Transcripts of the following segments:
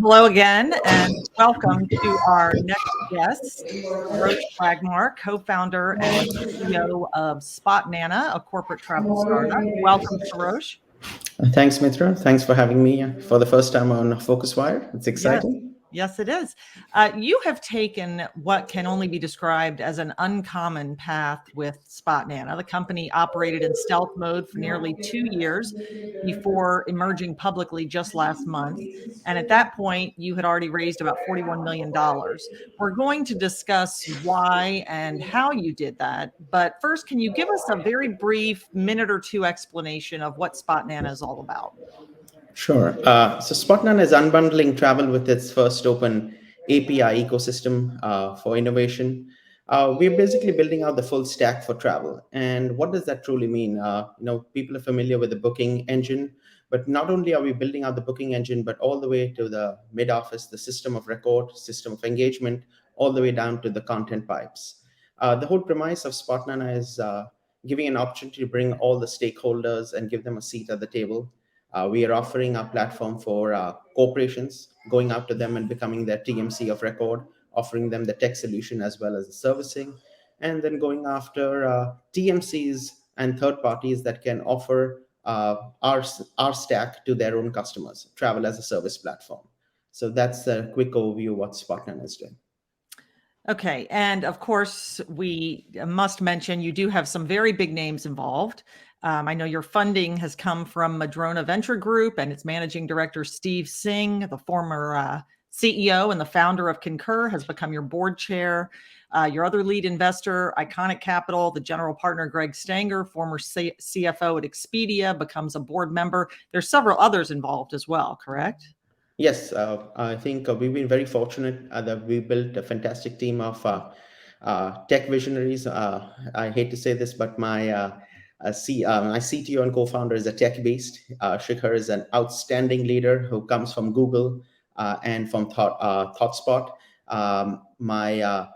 Hello again, and welcome to our next guest, Sarosh Waghmar, co-founder and CEO of Spotnana, a corporate travel startup. Welcome, Sarosh. Thanks, Mitra. Thanks for having me for the first time on PhocusWire. It's Yes. exciting. Yes, it is. You have taken what can only be described as an uncommon path with Spotnana. The company operated in stealth mode for nearly 2 years before emerging publicly just last month. And at that point, you had already raised about $41 million. We're going to discuss why and how you did that. But first, can you give us a very brief minute or two explanation of what Spotnana is all about? Sure. So Spotnana is unbundling travel with its first open API ecosystem for innovation. We're basically building out the full stack for travel. And what does that truly mean? People are familiar with the booking engine, but not only are we building out the booking engine, but all the way to the mid office, the system of record, system of engagement, all the way down to the content pipes. The whole premise of Spotnana is giving an opportunity to bring all the stakeholders and give them a seat at the table. We are offering our platform for corporations, going out to them and becoming their TMC of record, offering them the tech solution as well as the servicing, and then going after TMCs and third parties that can offer our stack to their own customers, travel as a service platform. So that's a quick overview of what Spotnana is doing. Okay. And of course, we must mention you do have some very big names involved. I know your funding has come from Madrona Venture Group and its managing director, Steve Singh, the former CEO and the founder of Concur, has become your board chair. Your other lead investor, Iconic Capital, the general partner, Greg Stanger, former CFO at Expedia, becomes a board member. There's several others involved as well, correct? Yes, I think we've been very fortunate that we built a fantastic team of tech visionaries. I hate to say this, but my CTO and co-founder is a tech beast. Shikhar is an outstanding leader who comes from Google and from ThoughtSpot. My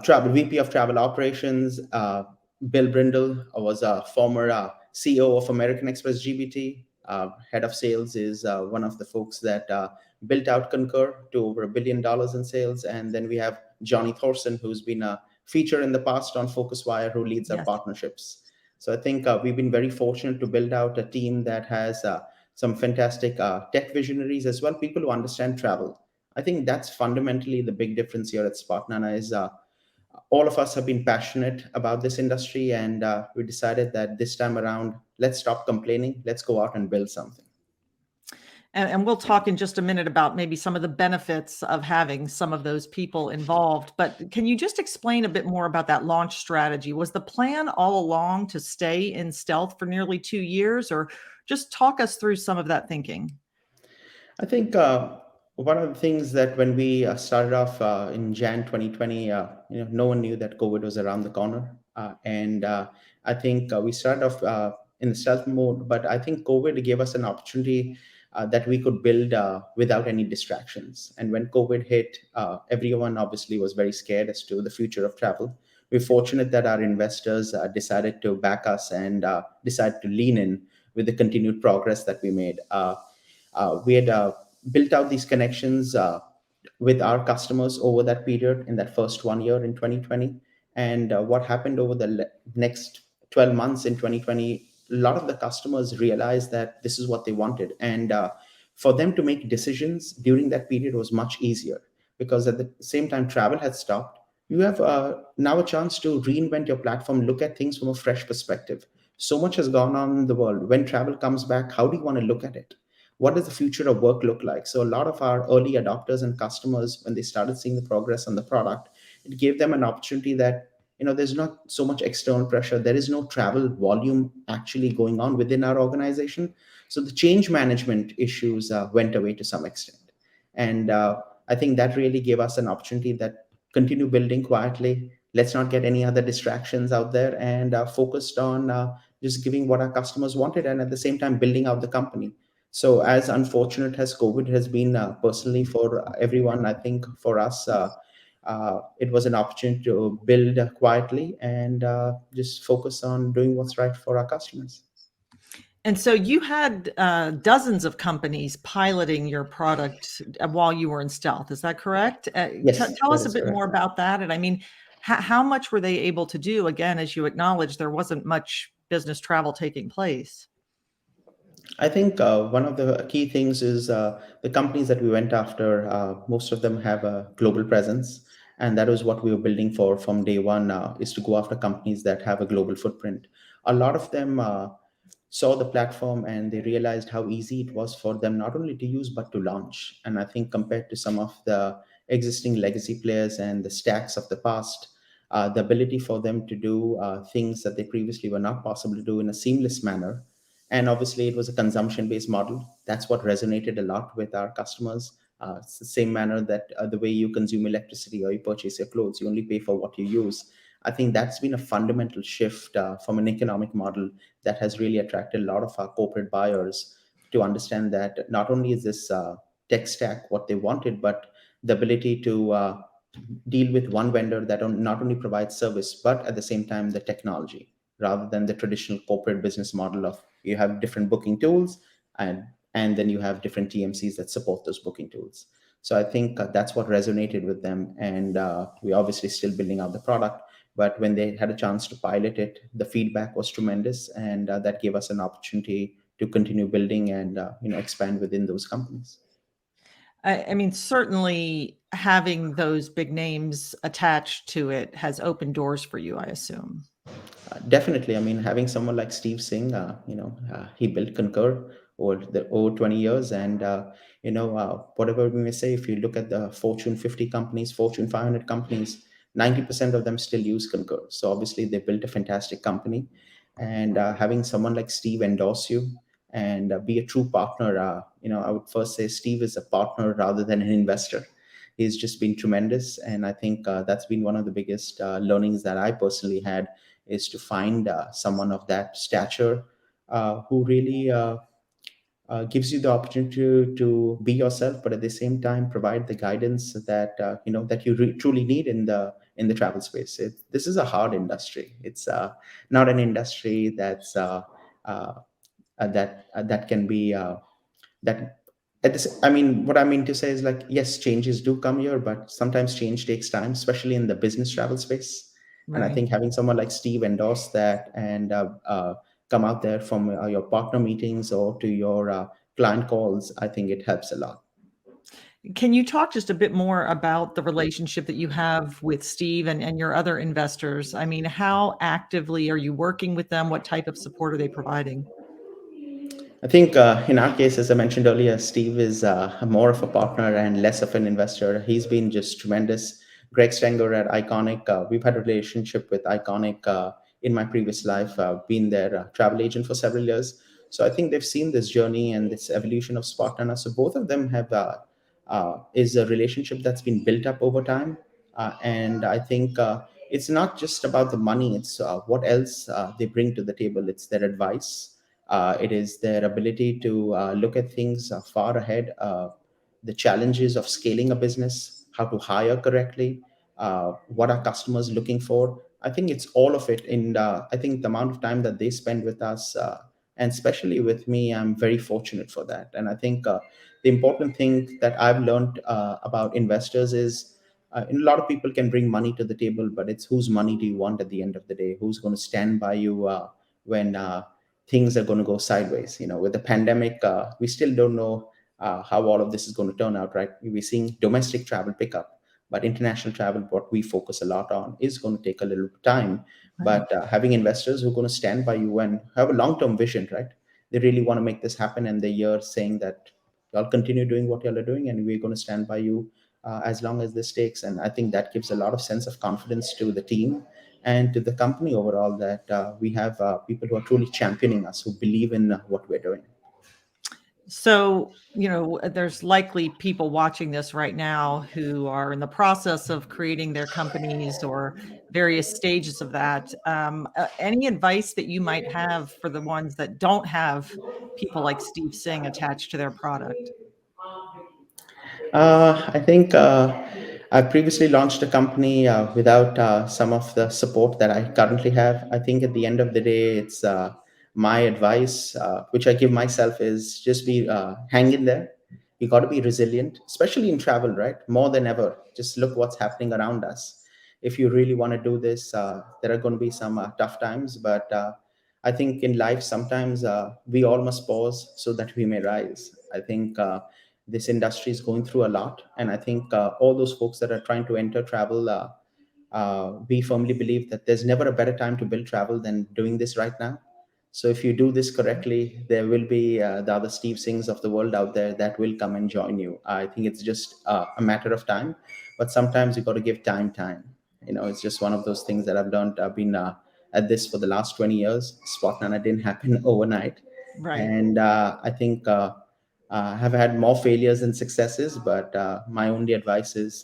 travel VP of travel operations, Bill Brindle, was a former CEO of American Express GBT. Head of sales is one of the folks that built out Concur to over $1 billion in sales. And then we have Johnny Thorson, who's been a feature in the past on PhocusWire, who leads our partnerships. So I think we've been very fortunate to build out a team that has some fantastic tech visionaries as well, people who understand travel. I think that's fundamentally the big difference here at Spotnana is all of us have been passionate about this industry, and we decided that this time around, let's stop complaining, let's go out and build something. And we'll talk in just a minute about maybe some of the benefits of having some of those people involved. But can you just explain a bit more about that launch strategy? Was the plan all along to stay in stealth for nearly 2 years, or just talk us through some of that thinking? I think one of the things that when we started off in Jan 2020, no one knew that COVID was around the corner. And I think we started off in stealth mode, but I think COVID gave us an opportunity that we could build without any distractions. And when COVID hit, everyone obviously was very scared as to the future of travel. We're fortunate that our investors decided to back us and decided to lean in with the continued progress that we made. We had built out these connections with our customers over that period in that first 1 year in 2020. And what happened over the next 12 months in 2020, a lot of the customers realized that this is what they wanted. And for them to make decisions during that period was much easier because at the same time, travel had stopped. You have now a chance to reinvent your platform, look at things from a fresh perspective. So much has gone on in the world. When travel comes back, how do you want to look at it? What does the future of work look like? So a lot of our early adopters and customers, when they started seeing the progress on the product, it gave them an opportunity that there's not so much external pressure. There is no travel volume actually going on within our organization. So the change management issues went away to some extent. And I think that really gave us an opportunity that continue building quietly. Let's not get any other distractions out there and focused on just giving what our customers wanted and at the same time building out the company. So as unfortunate as COVID has been personally for everyone, I think for us, it was an opportunity to build quietly and just focus on doing what's right for our customers. And so you had dozens of companies piloting your product while you were in stealth. Is that correct? Yes, Tell that us a is bit correct. more about that. And I mean, how much were they able to do? Again, as you acknowledged, there wasn't much business travel taking place. I think one of the key things is the companies that we went after, most of them have a global presence. And that was what we were building for from day one, is to go after companies that have a global footprint. A lot of them saw the platform and they realized how easy it was for them not only to use but to launch. And I think compared to some of the existing legacy players and the stacks of the past, the ability for them to do things that they previously were not possible to do in a seamless manner. And obviously, it was a consumption based model. That's what resonated a lot with our customers. It's the same manner that the way you consume electricity or you purchase your clothes, you only pay for what you use. I think that's been a fundamental shift from an economic model that has really attracted a lot of our corporate buyers to understand that not only is this tech stack what they wanted, but the ability to deal with one vendor that not only provides service but at the same time the technology, rather than the traditional corporate business model of you have different booking tools and then you have different TMCs that support those booking tools. So I think that's what resonated with them, and we obviously still building out the product. But when they had a chance to pilot it, the feedback was tremendous, and that gave us an opportunity to continue building and expand within those companies. I mean, certainly having those big names attached to it has opened doors for you, I assume. Definitely. I mean, having someone like Steve Singh, he built Concur over 20 years, and whatever we may say, if you look at the Fortune 50 companies, Fortune 500 companies, 90% of them still use Concur. So obviously, they built a fantastic company, and having someone like Steve endorse you and be a true partner, I would first say Steve is a partner rather than an investor. He's just been tremendous, and I think that's been one of the biggest learnings that I personally had, is to find someone of that stature who really gives you the opportunity to be yourself, but at the same time provide the guidance that that you truly need in the travel space. This is a hard industry. It's not an industry uh, that can be that at this, I mean, what I mean to say is, like, yes, changes do come here, but sometimes change takes time, especially in the business travel space. And I Right. think having someone like Steve endorse that and come out there from your partner meetings or to your client calls, I think it helps a lot. Can you talk just a bit more about the relationship that you have with Steve and your other investors? I mean, how actively are you working with them? What type of support are they providing? I think in our case, as I mentioned earlier, Steve is more of a partner and less of an investor. He's been just tremendous. Greg Stenger at Iconic, we've had a relationship with Iconic in my previous life. Been their travel agent for several years. So I think they've seen this journey and this evolution of Spotnana. So both of them have is a relationship that's been built up over time. And I think it's not just about the money, it's what else they bring to the table. It's their advice, it is their ability to look at things far ahead, the challenges of scaling a business, how to hire correctly, what are customers looking for. I think it's all of it. And I think the amount of time that they spend with us, and especially with me, I'm very fortunate for that. And I think the important thing that I've learned about investors is a lot of people can bring money to the table, but it's whose money do you want at the end of the day? Who's going to stand by you when things are going to go sideways? With the pandemic, we still don't know how all of this is going to turn out, right? We're seeing domestic travel pick up, but international travel, what we focus a lot on, is going to take a little time. Right. But having investors who are going to stand by you and have a long-term vision, right? They really want to make this happen, and they're saying that y'all continue doing what y'all are doing, and we're going to stand by you as long as this takes. And I think that gives a lot of sense of confidence to the team and to the company overall, that we have people who are truly championing us, who believe in what we're doing. So, there's likely people watching this right now who are in the process of creating their companies or various stages of that. Any advice that you might have for the ones that don't have people like Steve Singh attached to their product? I think I previously launched a company without some of the support that I currently have. I think at the end of the day, it's my advice, which I give myself, is just be hang in there. You got to be resilient, especially in travel, right? More than ever. Just look what's happening around us. If you really want to do this, there are going to be some tough times, but I think in life sometimes we all must pause so that we may rise. I think this industry is going through a lot, and I think all those folks that are trying to enter travel, we firmly believe that there's never a better time to build travel than doing this right now. So if you do this correctly, there will be the other Steve Singhs of the world out there that will come and join you. I think it's just a matter of time, but sometimes you got to give time. It's just one of those things that I've learned. I've been at this for the last 20 years. Spotnana didn't happen overnight, Right. and I think have had more failures than successes. But my only advice is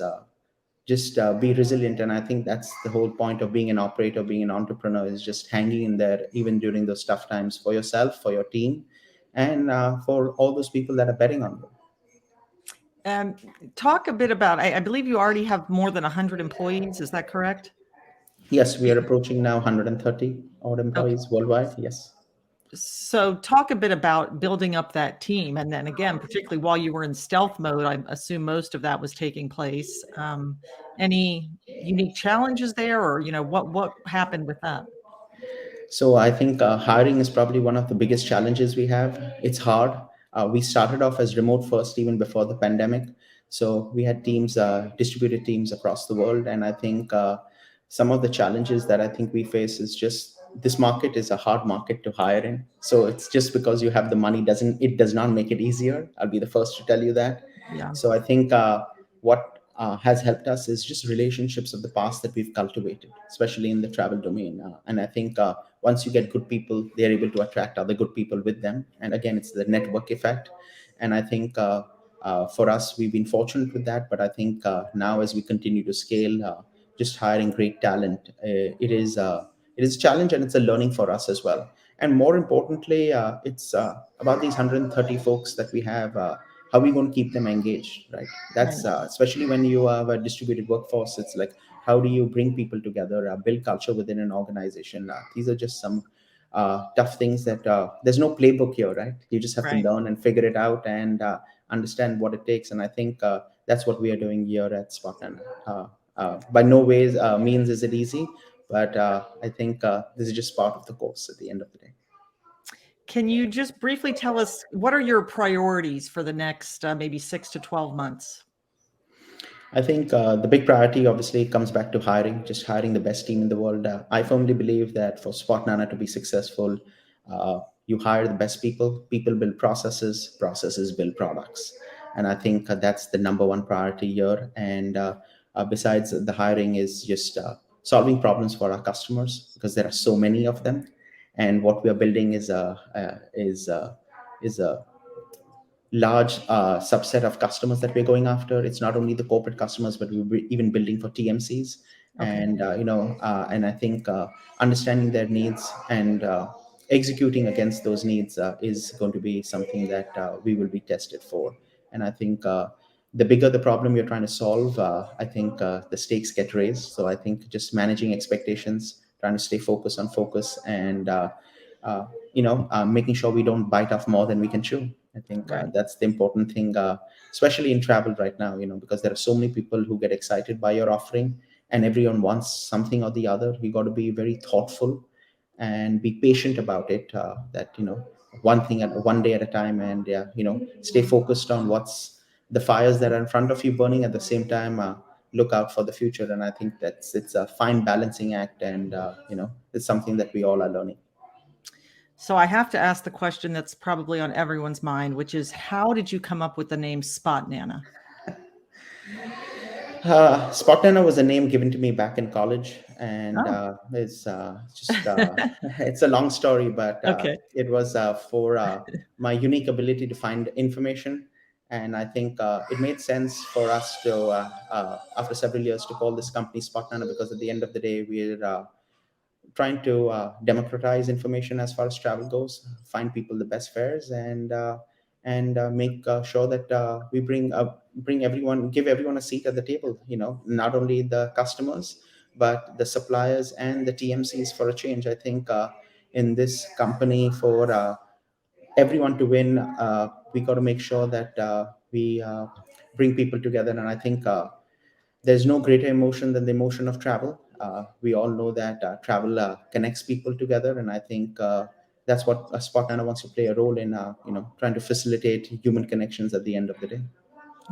just be resilient. And I think that's the whole point of being an operator, being an entrepreneur, is just hanging in there even during those tough times, for yourself, for your team, and for all those people that are betting on you. Um, Talk a bit about, I believe you already have more than 100 employees. Is that correct? Yes, we are approaching now 130 odd Okay. employees worldwide. Yes. So talk a bit about building up that team. And then again, particularly while you were in stealth mode, I assume most of that was taking place. Any unique challenges there, or, what happened with that? So I think hiring is probably one of the biggest challenges we have. It's hard. We started off as remote first, even before the pandemic. So we had teams, distributed teams across the world, and I think some of the challenges that I think we face is just this market is a hard market to hire in. So it's just because you have the money does not make it easier. I'll be the first to tell you that. Yeah, So I think what has helped us is just relationships of the past that we've cultivated, especially in the travel domain. And I think once you get good people, they're able to attract other good people with them. And again, it's the network effect. And I think for us, we've been fortunate with that. But I think now, as we continue to scale, just hiring great talent, it is a challenge, and it's a learning for us as well. And more importantly, it's about these 130 folks that we have. How are we going to keep them engaged, right? right, That's especially when you have a distributed workforce. It's like, how do you bring people together, build culture within an organization? These are just some tough things that there's no playbook here, right? You just have to right. learn and figure it out, and understand what it takes. And I think that's what we are doing here at Spotnana. By no ways means is it easy, but I think this is just part of the course at the end of the day. Can you just briefly tell us what are your priorities for the next maybe 6 to 12 months? I think the big priority obviously comes back to hiring, just hiring the best team in the world. I firmly believe that for Spotnana to be successful, you hire the best people, people build processes, processes build products. And I think that's the number one priority here. And besides the hiring is just solving problems for our customers, because there are so many of them. And what we are building is a large subset of customers that we're going after. It's not only the corporate customers, but we're even building for TMCs, Okay. and I think understanding their needs and executing against those needs is going to be something that we will be tested for. And I think the bigger the problem you're trying to solve, I think the stakes get raised. So I think just managing expectations, trying to stay focused on focus, and making sure we don't bite off more than we can chew. I think Right. that's the important thing, especially in travel right now, because there are so many people who get excited by your offering, and everyone wants something or the other. We got to be very thoughtful and be patient about it. One thing at one day at a time, and stay focused on what's the fires that are in front of you burning. At the same time, look out for the future. And I think it's a fine balancing act, and it's something that we all are learning. So I have to ask the question that's probably on everyone's mind, which is how did you come up with the name Spot Nana? Spotnana was a name given to me back in college, and Oh, it's just it's a long story, but okay. it was for my unique ability to find information. And I think it made sense for us to, after several years, to call this company Spotnana, because at the end of the day, we're trying to democratize information as far as travel goes, find people the best fares, and make sure that we give everyone a seat at the table. Not only the customers, but the suppliers and the TMCs for a change. I think in this company for everyone to win, we got to make sure that we bring people together. And I think there's no greater emotion than the emotion of travel. We all know that travel connects people together, and I think that's what Spotnana wants to play a role in. Trying to facilitate human connections at the end of the day.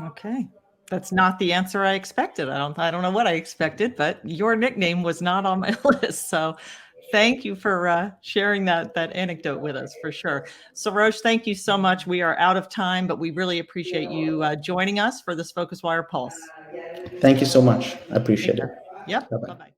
Okay. That's not the answer I expected. I don't know what I expected, but your nickname was not on my list. So thank you for sharing that anecdote with us, for sure. Sarosh, thank you so much. We are out of time, but we really appreciate you joining us for this PhocusWire Pulse. Thank you so much. I appreciate it. Yep. Bye-bye. Bye-bye.